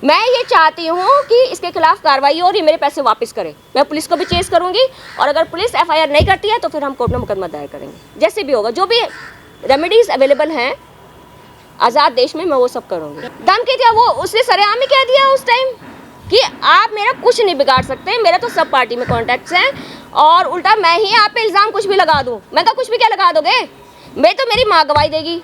मैं ये चाहती हूँ कि इसके खिलाफ कार्रवाई हो और ये मेरे पैसे वापस करे। मैं पुलिस को भी चेस करूँगी और अगर पुलिस एफआईआर नहीं करती है तो फिर हम कोर्ट में मुकदमा दायर करेंगे। जैसे भी होगा, जो भी रेमेडीज अवेलेबल हैं आज़ाद देश में, मैं वो सब करूँगी। धमकी दिया, वो उसने सरेआम ही कह दिया उस टाइम कि आप मेरा कुछ नहीं बिगाड़ सकते, मेरा तो सब पार्टी में कॉन्टैक्ट्स हैं और उल्टा मैं ही आप पे इल्ज़ाम कुछ भी लगा दूँ। मैं कहा कुछ भी क्या लगा दोगे, मैं तो मेरी माँ गवाही देगी,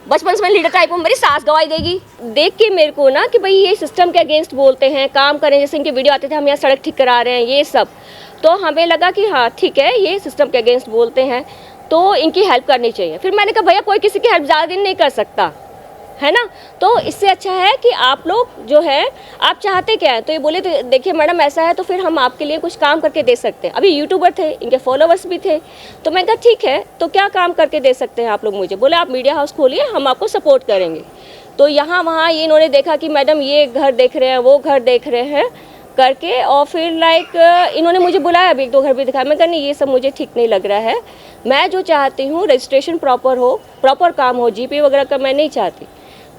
बचपन से मैं लीडर टाइप हूँ, मेरी सास गवाही देगी। देख के मेरे को ना कि भाई ये सिस्टम के अगेंस्ट बोलते हैं, काम करें, जैसे इनके वीडियो आते थे हम यहाँ सड़क ठीक करा रहे हैं ये सब, तो हमें लगा कि हाँ ठीक है ये सिस्टम के अगेंस्ट बोलते हैं तो इनकी हेल्प करनी चाहिए। फिर मैंने कहा भैया कोई किसी की हेल्प ज़्यादा दिन नहीं कर सकता है ना, तो इससे अच्छा है कि आप लोग जो है आप चाहते क्या है। तो ये बोले तो देखिए मैडम ऐसा है तो फिर हम आपके लिए कुछ काम करके दे सकते हैं। अभी यूट्यूबर थे, इनके फॉलोवर्स भी थे, तो मैं कहा ठीक है तो क्या काम करके दे सकते हैं आप लोग मुझे। बोले आप मीडिया हाउस खोलिए, हम आपको सपोर्ट करेंगे। तो यहाँ वहाँ ये इन्होंने देखा कि मैडम ये घर देख रहे हैं, वो घर देख रहे हैं करके, और फिर इन्होंने मुझे बुलाया, अभी 1-2 घर भी दिखाया। मैं कहा नहीं ये सब मुझे ठीक नहीं लग रहा है, मैं जो चाहती हूँ रजिस्ट्रेशन प्रॉपर हो, प्रॉपर काम हो, जीपे वगैरह का मैं नहीं चाहती।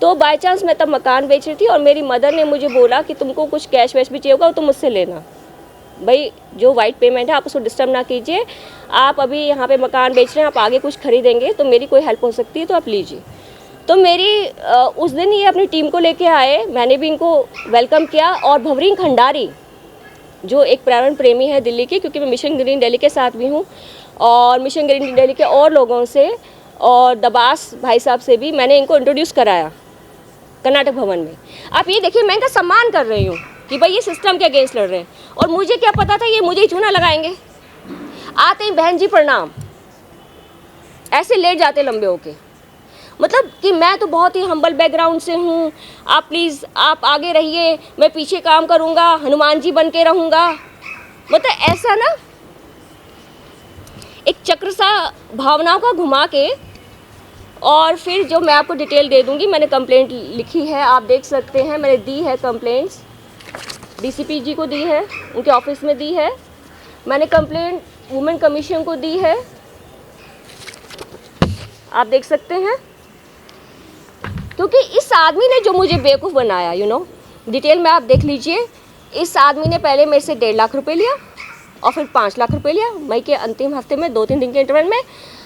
तो बाय चांस मैं तब मकान बेच रही थी और मेरी मदर ने मुझे बोला कि तुमको कुछ कैश वैश भी चाहिए होगा तो मुझसे लेना, भाई जो वाइट पेमेंट है आप उसको डिस्टर्ब ना कीजिए, आप अभी यहाँ पे मकान बेच रहे हैं, आप आगे कुछ खरीदेंगे तो मेरी कोई हेल्प हो सकती है तो आप लीजिए। तो मेरी उस दिन ये अपनी टीम को लेके आए, मैंने भी इनको वेलकम किया। और भवरीन खंडारी जो एक पर्यावरण प्रेमी है दिल्ली की, क्योंकि मैं मिशन ग्रीन दिल्ली के साथ भी हूँ और मिशन ग्रीन दिल्ली के और लोगों से और दबास भाई साहब से भी मैंने इनको इंट्रोड्यूस कराया कर्नाटक भवन में। आप ये देखिए मैं इनका सम्मान कर रही हूँ कि भाई ये सिस्टम के अगेंस्ट लड़ रहे हैं, और मुझे क्या पता था ये मुझे ही चूना लगाएंगे। आते ही बहन जी प्रणाम, ऐसे लेट जाते लंबे होके, मतलब कि मैं तो बहुत ही हम्बल बैकग्राउंड से हूँ, आप प्लीज़ आप आगे रहिए, मैं पीछे काम करूँगा, हनुमान जी बन के रहूँगा, मतलब ऐसा ना एक चक्र सा भावनाओं का घुमा के। और फिर जो मैं आपको डिटेल दे दूंगी, मैंने कंप्लेंट लिखी है, आप देख सकते हैं, मैंने दी है कंप्लेंट्स, डीसीपी जी को दी है, उनके ऑफिस में दी है, मैंने कंप्लेंट वुमेन कमीशन को दी है, आप देख सकते हैं। क्योंकि इस आदमी ने जो मुझे बेवकूफ़ बनाया, डिटेल में आप देख लीजिए। इस आदमी ने पहले मेरे से 1.5 लाख रुपए लिया और फिर 5 लाख रुपए लिया मई के अंतिम हफ्ते में, 2-3 दिन के इंटरवल में।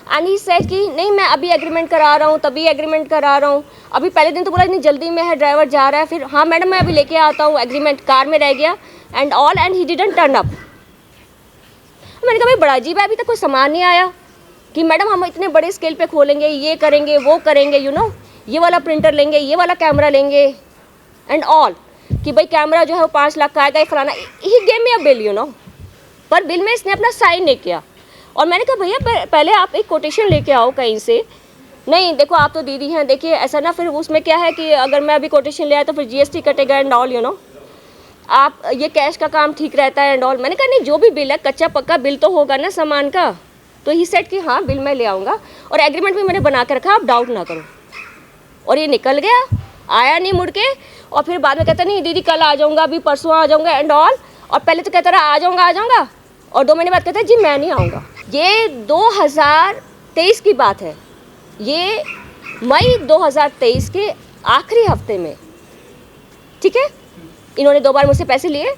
एंड ही सेड कि नहीं मैं अभी एग्रीमेंट करा रहा हूँ, तभी एग्रीमेंट करा रहा हूँ। अभी पहले दिन तो बोला इतनी जल्दी में है, ड्राइवर जा रहा है, फिर हाँ मैडम मैं अभी लेके आता हूँ, एग्रीमेंट कार में रह गया and all, and he didn't turn up. मैंने कहा भाई बड़ा अजीब है, अभी तक कोई सामान नहीं आया कि मैडम हम इतने बड़े स्केल पे खोलेंगे, ये करेंगे, वो करेंगे, ये वाला प्रिंटर लेंगे, ये वाला कैमरा लेंगे एंड ऑल, कि भाई कैमरा जो है वो 5 लाख का आएगा, ये फलाना। He gave me a bill, पर बिल में इसने अपना साइन नहीं किया। और मैंने कहा भैया पहले आप एक कोटेशन लेके आओ कहीं से। नहीं देखो आप तो दीदी हैं, देखिए ऐसा ना, फिर उसमें क्या है कि अगर मैं अभी कोटेशन ले आया तो फिर जीएसटी कटेगा एंड ऑल, आप ये कैश का काम ठीक रहता है एंड ऑल। मैंने कहा नहीं जो भी बिल है कच्चा पक्का बिल तो होगा ना सामान का। तो ही सेट कि हाँ बिल मैं ले आऊँगा और एग्रीमेंट भी मैंने बना के रखा, आप डाउट ना करो। और ये निकल गया, आया नहीं मुड़ के, और फिर बाद में कहता नहीं दीदी कल आ जाऊँगा, अभी परसों आ जाऊँगा एंड ऑल। और पहले तो कहता रहा आ जाऊँगा, और 2 महीने बाद कहता है जी मैं नहीं आऊँगा। ये 2023 की बात है, ये मई 2023 के आखिरी हफ्ते में, ठीक है। इन्होंने 2 बार मुझसे पैसे लिए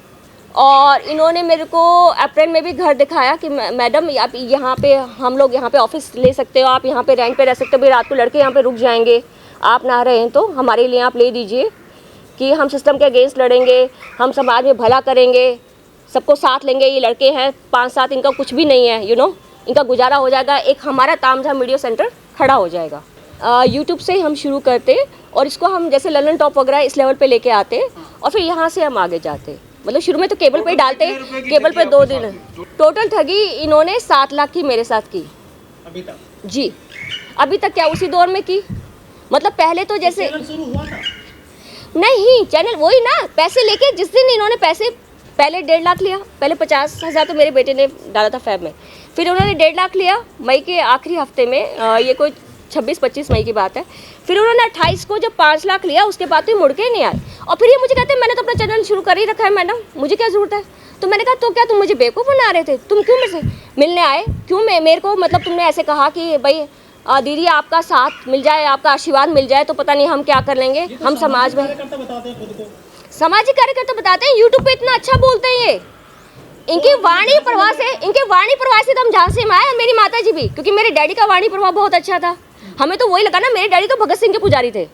और इन्होंने मेरे को अप्रैल में भी घर दिखाया कि मैडम आप यहाँ पे, हम लोग यहाँ पे ऑफिस ले सकते हो, आप यहाँ पे रेंट पे रह सकते हो, भाई रात को लड़के यहाँ पे रुक जाएंगे, आप ना रहे हैं तो हमारे लिए आप ले दीजिए कि हम सिस्टम के अगेंस्ट लड़ेंगे, हम समाज में भला करेंगे, सबको साथ लेंगे। ये लड़के हैं 5-7, इनका कुछ भी नहीं है, इनका गुजारा हो जाएगा, एक हमारा तामझाम मीडिया सेंटर खड़ा हो जाएगा। यूट्यूब से हम शुरू करते और इसको हम जैसे ललन टॉप वगैरह इस लेवल पे लेके आते और फिर यहाँ से हम आगे जाते। मतलब शुरू में तो केबल पे ही डालते, केबल पे 2 दिन। टोटल ठगी इन्होंने 7 लाख की मेरे साथ की अभी तक जी। अभी तक क्या उसी दौर में की, मतलब पहले तो जैसे नहीं चैनल वही ना, पैसे लेके जिस दिन इन्होंने पैसे पहले 1.5 लाख लिया, पहले 50,000 तो मेरे बेटे ने डाला था फैब में, फिर उन्होंने 1.5 लाख लिया मई के आखिरी हफ्ते में, ये कोई 26-25 मई की बात है। फिर उन्होंने 28 को जब 5 लाख लिया, उसके बाद तो मुड़ के ही नहीं आए। और फिर ये मुझे कहते हैं मैंने तो अपना चैनल शुरू कर ही रखा है मैडम, मुझे क्या ज़रूरत है। तो मैंने कहा तो क्या तुम मुझे बेवकूफ़ बना रहे थे, तुम क्यों मेरे से मिलने आए, क्यों मेरे को, मतलब तुमने ऐसे कहा कि भाई दीदी आपका साथ मिल जाए, आपका आशीर्वाद मिल जाए तो पता नहीं हम क्या कर लेंगे, हम समाज में। सामाजिक कार्यकर्ता बताते हैं यूट्यूब पे इतना अच्छा बोलते हैं ये, इनकी वाणी प्रवाह से तो हम झांसी में आए, मेरी माता जी भी, क्योंकि मेरे डैडी का वाणी प्रवाह बहुत अच्छा था। हमें तो वही लगा ना, मेरे डैडी तो भगत सिंह के पुजारी थे।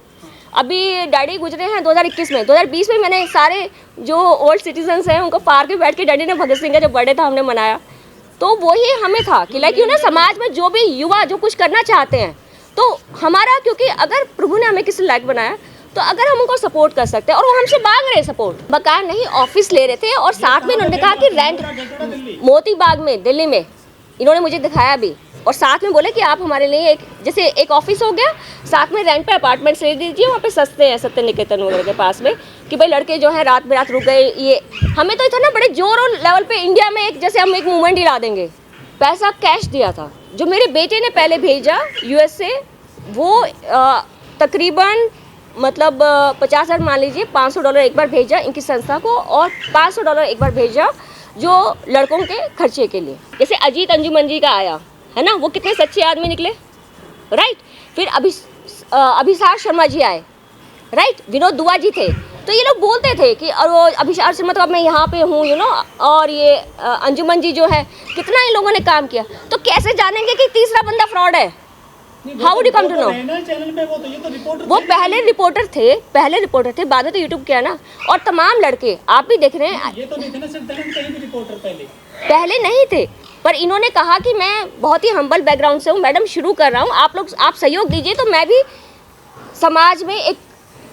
अभी डैडी गुजरे हैं 2021 में, 2020 में मैंने सारे जो ओल्ड सिटीजन्स हैं उनको पार्क में बैठ के डैडी ने भगत सिंह का जब बर्थडे था हमने मनाया, तो वही हमें था कि लाइक समाज में जो भी युवा जो कुछ करना चाहते हैं तो हमारा, क्योंकि अगर प्रभु ने हमें किसी लायक बनाया तो अगर हम उनको सपोर्ट कर सकते हैं, और वो हमसे मांग रहे सपोर्ट, मकान नहीं ऑफिस ले रहे थे, और साथ में इन्होंने कहा कि रेंट मोती बाग में दिल्ली में इन्होंने मुझे दिखाया भी, और साथ में बोले कि आप हमारे लिए एक जैसे एक ऑफिस हो गया, साथ में रेंट पे अपार्टमेंट्स ले दीजिए, वहाँ पे सस्ते हैं, सत्य निकेतन वगैरह के पास में, कि भाई लड़के जो है रात बेरात रुक गए। ये हमें तो इतना बड़े जोर और लेवल पे इंडिया में एक जैसे हम एक मूवमेंट ही ला देंगे। पैसा कैश दिया था जो मेरे बेटे ने पहले भेजा यूएस से, वो तकरीबन मतलब 50,000 मान लीजिए, $500 एक बार भेजा इनकी संस्था को, और $500 एक बार भेजा जो लड़कों के खर्चे के लिए। जैसे अजीत अंजुमन जी का आया है ना, वो कितने सच्चे आदमी निकले, राइट। फिर अभिषार शर्मा जी आए, राइट, विनोद दुआ जी थे। तो ये लोग बोलते थे कि और वो अभिषार शर्मा, मतलब मैं यहाँ पे हूँ और ये अंजुमन जी जो है कितना इन लोगों ने काम किया, तो कैसे जानेंगे कि तीसरा बंदा फ्रॉड है? How would you come to know? वो पहले रिपोर्टर थे, बाद में तो यूट्यूब किया ना। और तमाम लड़के आप भी देख रहे हैं, ये तो नहीं थे ना सिर्फ कहीं भी रिपोर्टर पहले नहीं थे, पर इन्होंने कहा कि मैं बहुत ही हम्बल बैकग्राउंड से हूँ मैडम, शुरू कर रहा हूँ, आप सहयोग दीजिए तो मैं भी समाज में एक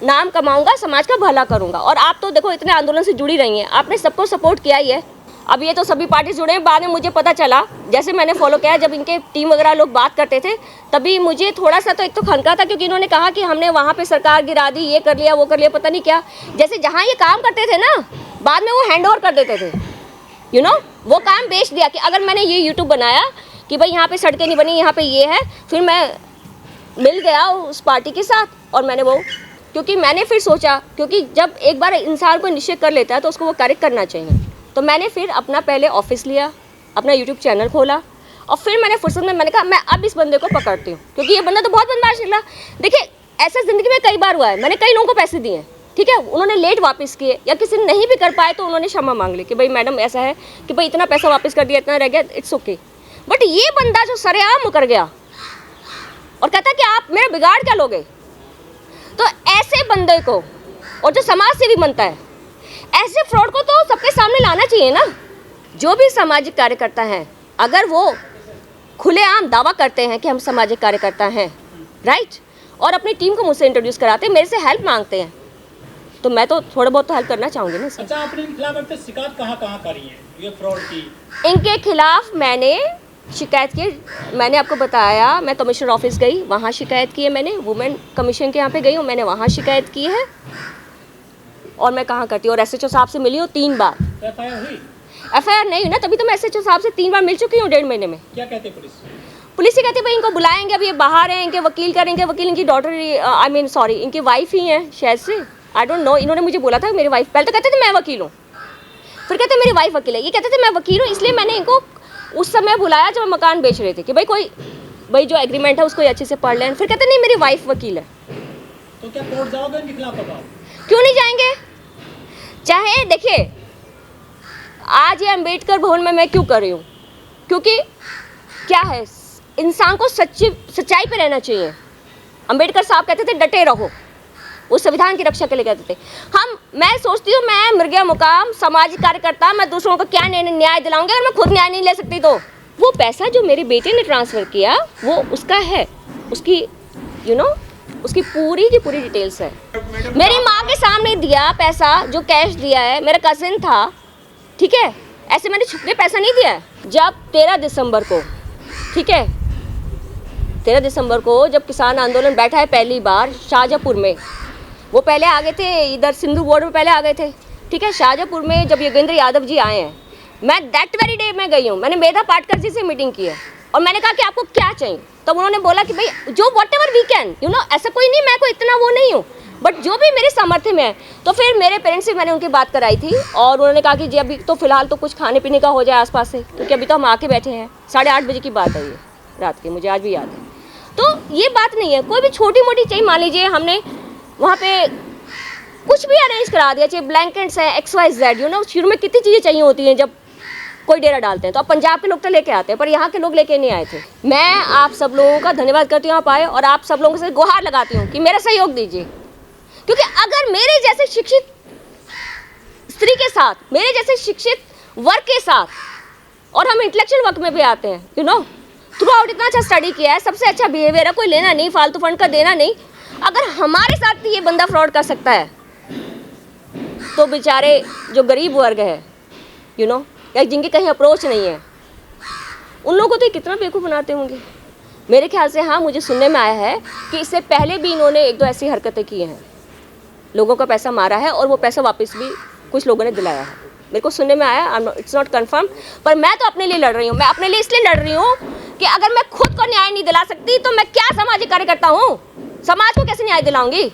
नाम कमाऊंगा, समाज का भला करूंगा। और आप तो देखो इतने आंदोलन से जुड़ी रही हैं, आपने सबको सपोर्ट किया ही है। अब ये तो सभी पार्टी जुड़े हैं, बाद में मुझे पता चला, जैसे मैंने फॉलो किया, जब इनके टीम वगैरह लोग बात करते थे तभी मुझे थोड़ा सा तो एक तो खनका था, क्योंकि इन्होंने कहा कि हमने वहाँ पे सरकार गिरा दी, ये कर लिया वो कर लिया, पता नहीं क्या। जैसे जहाँ ये काम करते थे ना, बाद में वो हैंड ओवर कर देते थे, वो काम बेच दिया कि अगर मैंने ये यूट्यूब बनाया कि भाई यहाँ पे सड़कें नहीं बनी, यहाँ पे ये है, फिर मैं मिल गया उस पार्टी के साथ और मैंने वो, क्योंकि मैंने फिर सोचा, क्योंकि जब एक बार इंसान को निश्चय कर लेता है तो उसको वो कार्य करना चाहिए। तो मैंने फिर अपना पहले ऑफिस लिया, अपना यूट्यूब चैनल खोला, और फिर मैंने फुर्सत में मैंने कहा मैं अब इस बंदे को पकड़ती हूँ, क्योंकि ये बंदा तो बहुत बदमाश निकला। देखिए ऐसा ज़िंदगी में कई बार हुआ है, मैंने कई लोगों को पैसे दिए हैं, ठीक है, उन्होंने लेट वापस किए, या किसी ने नहीं भी कर पाए तो उन्होंने क्षमा मांग ली कि भाई मैडम ऐसा है कि भाई इतना पैसा वापस कर दिया, इतना रह गया, इट्स ओके। बट ये बंदा जो सरेआम मुकर गया और कहता कि आप मेरा बिगाड़ क्या लोगे, तो ऐसे बंदे को, और जो समाज सेवी बनता है, ऐसे फ्रॉड को तो सबके सामने लाना चाहिए ना। जो भी सामाजिक कार्यकर्ता हैं, अगर वो खुलेआम दावा करते हैं कि हम सामाजिक कार्यकर्ता हैं, राइट, और अपनी टीम को मुझसे इंट्रोड्यूस कराते हैं, मेरे से हेल्प मांगते हैं, तो मैं तो थोड़ा बहुत तो हेल्प करना चाहूँगी ना। अच्छा, आपने इनके खिलाफ अब तक शिकायत कहाँ करी है ये फ्रॉड की? इनके खिलाफ मैंने शिकायत की, मैंने आपको बताया, मैं कमिश्नर ऑफिस गई, वहाँ शिकायत की है मैंने, वुमेन कमीशन के यहाँ पे गई हूँ, मैंने वहाँ शिकायत की है। और मैं कहाँ करती हूँ, और एसएचओ साहब से मिली हूँ 3 बार। एफआईआर हुई? एफआईआर नहीं हुई ना, तभी तो मैं एसएचओ साहब से 3 बार मिल चुकी हूँ 1.5 महीने में। क्या कहते पुलिस? पुलिस ही कहती है भाई इनको बुलाएंगे, अब ये बाहर हैं, इनके वकील करेंगे, वकील इनकी डॉटर, आई मीन सॉरी, इनकी वाइफ ही है शायद से, आई डोंट नो। इन्होंने मुझे बोला था मेरी वाइफ, पहले तो कहते थे मैं वकील हूँ, फिर कहते मेरी वाइफ वकील है, ये कहते थे मैं वकील हूँ, इसलिए मैंने इनको उस समय बुलाया जब मकान बेच रहे थे कि भाई जो एग्रीमेंट है उसको अच्छे से पढ़ लें। फिर कहते नहीं मेरी वाइफ वकील है। तो क्या कोर्ट जाओगे इनके खिलाफ? क्यों नहीं जाएंगे? चाहे देखिए आज ये अंबेडकर भवन में मैं क्यों कर रही हूँ, क्योंकि क्या है, इंसान को सच्चाई पे रहना चाहिए। अंबेडकर साहब कहते थे डटे रहो, वो संविधान की रक्षा के लिए कहते थे। मैं सोचती हूँ मैं मृग्या मुकाम सामाजिक कार्यकर्ता, मैं दूसरों को क्या न्याय दिलाऊंगी अगर मैं खुद न्याय नहीं ले सकती? तो वो पैसा जो मेरे बेटे ने ट्रांसफ़र किया वो उसका है, उसकी उसकी पूरी की पूरी डिटेल्स है। मेरी माँ के सामने दिया पैसा, जो कैश दिया है, मेरा कजिन था, ठीक है, ऐसे मैंने छुपके पैसा नहीं दिया है। जब 13 दिसंबर को, ठीक है, 13 दिसंबर को जब किसान आंदोलन बैठा है पहली बार शाहजहाँपुर में, वो पहले आ गए थे, इधर सिंधु वार्ड में पहले आ गए थे, ठीक है, शाहजहाँपुर में जब योगेंद्र यादव जी आए हैं, मैं दैट वेरी डे में गई हूँ, मैंने मेधा पाटकर जी से मीटिंग की है और मैंने कहा कि आपको क्या चाहिए, तब उन्होंने बोला कि भाई जो वॉट एवर वी कैन, ऐसा कोई नहीं, मैं कोई इतना वो नहीं हूँ, बट जो भी मेरे सामर्थ्य में है। तो फिर मेरे पेरेंट्स से मैंने उनकी बात कराई थी और उन्होंने कहा कि जी अभी तो फिलहाल तो कुछ खाने पीने का हो जाए आसपास से, क्योंकि अभी तो हम आके बैठे हैं। 8:30 बजे की बात है ये रात की, मुझे आज भी याद है। तो ये बात नहीं है, कोई भी छोटी मोटी चाहिए, मान लीजिए हमने वहाँ पे कुछ भी अरेंज करा दिया, चाहे ब्लैंकेट्स हैं, XYZ, यू नो, शुरू में कितनी चीज़ें चाहिए होती हैं जब कोई डेरा डालते हैं, तो अब पंजाब के लोग तो लेके आते हैं, पर यहाँ के लोग लेके नहीं आए थे। मैं आप सब लोगों का धन्यवाद करती हूँ आप आए, और आप सब लोगों से गुहार लगाती हूँ कि मेरा सहयोग दीजिए, क्योंकि अगर मेरे जैसे शिक्षित स्त्री के साथ, मेरे जैसे शिक्षित वर्ग के साथ, और हम इंटेलेक्चुअल वर्क में भी आते हैं, यू नो, थ्रू आउट इतना अच्छा स्टडी किया है, सबसे अच्छा बिहेवियर है, कोई लेना नहीं, फालतू फंड का देना नहीं, अगर हमारे साथ ये बंदा फ्रॉड कर सकता है, तो बेचारे जो गरीब वर्ग है, यू नो, या जिनकी कहीं अप्रोच नहीं है, उन लोगों को तो कितना बेवकूफ़ बनाते होंगे। मेरे ख्याल से हाँ, मुझे सुनने में आया है कि इससे पहले भी इन्होंने एक दो ऐसी हरकतें की हैं, लोगों का पैसा मारा है, और वो पैसा वापस भी कुछ लोगों ने दिलाया है, मेरे को सुनने में आया, इट्स नॉट कन्फर्म, पर मैं तो अपने लिए लड़ रही हूँ। मैं अपने लिए इसलिए लड़ रही हूँ कि अगर मैं खुद को न्याय नहीं दिला सकती तो मैं क्या सामाजिक कार्य करता हूँ, समाज को कैसे न्याय दिलाऊंगी।